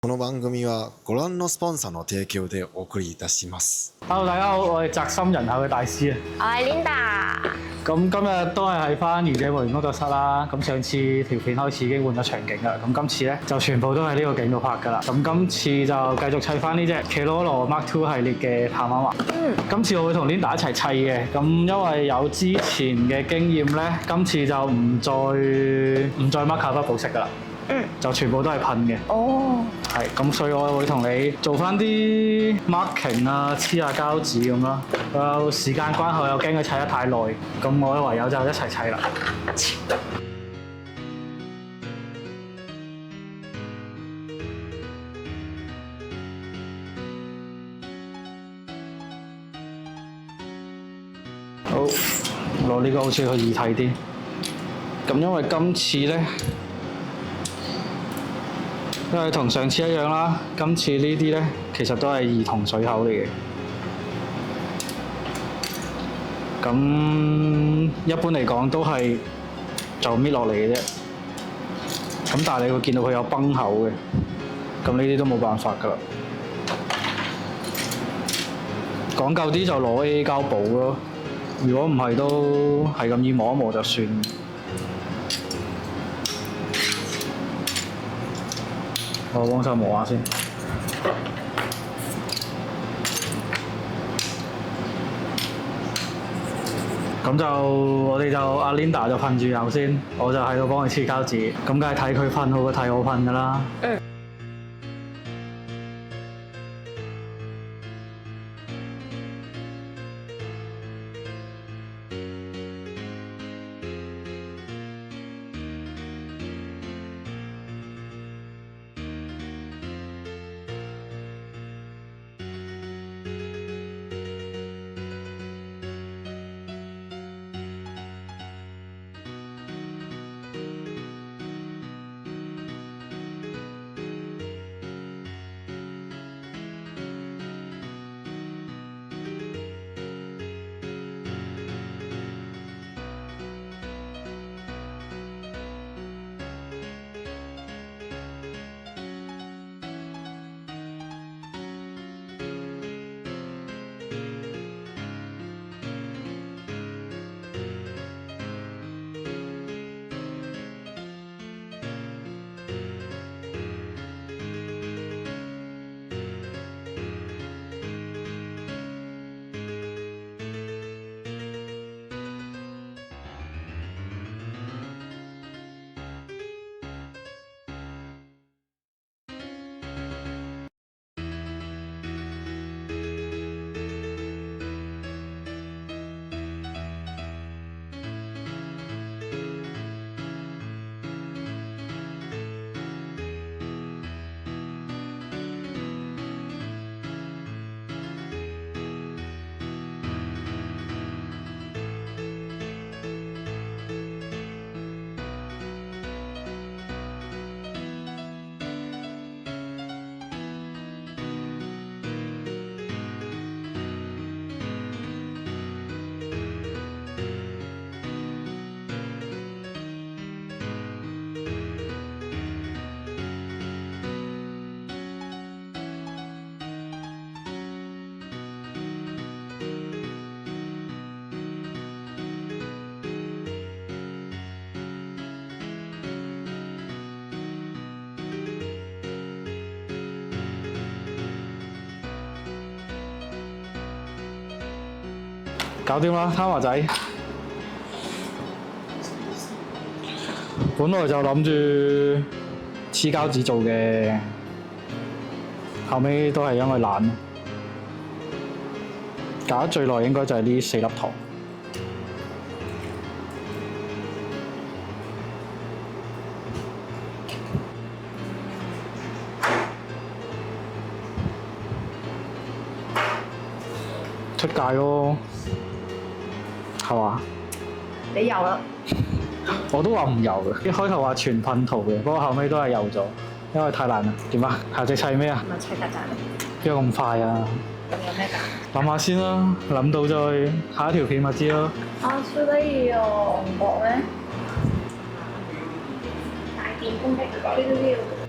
この番組はご覧のスポンサーの提供でお送りいたします。Hello，大家好，我係宅心人口嘅大師啊。我係 Linda。咁今日都係喺翻賢者無緣工作室啦。咁上次條片開始已經換咗場景啦。咁今次咧就全部都喺呢個景度拍㗎啦。咁今次就繼續砌翻呢隻 Keroro Mark II 系列嘅帕瑪華。今次我會同 Linda 一齊砌嘅。咁因為有之前嘅經驗咧，今次就唔再 mark 卡不保色㗎啦。就全部都係噴嘅。哦。係，咁所以我會同你做翻啲 marking 啊，黐下膠紙咁咯。有時間關係，又驚佢砌得太耐，咁我唯有就一齊砌啦。好，攞呢個好似佢易睇啲。咁因為今次咧，因為同上次一樣啦，今次呢啲咧其實都係兒童水口嚟嘅。咁一般嚟講都係就搣落嚟嘅啫。咁但係你會見到佢有崩口嘅，咁呢啲都冇辦法㗎啦。講究啲就攞 A 膠補咯，如果唔係都係咁易磨一磨就算。我幫手磨下先。咁就我哋就阿 Linda 就噴住油先，我就喺度幫佢黐膠紙。咁梗係睇佢噴好過睇我噴㗎啦。搞掂啦，貪華仔。本來就諗住黐膠紙做嘅，後尾都係因為懶。搞得最耐應該就係呢4粒糖。出界咯，係嘛？你油啦。我都話唔油嘅，一開頭話全噴塗嘅，不過後尾都係油咗，因為太難啦。點啊？下隻砌咩啊？咪砌曱甴。邊有咁快啊？咁有咩㗎？諗下先啦，諗到再下一條片咪知咯。啊，超得意哦！唔覺咩？大電攻擊，呢啲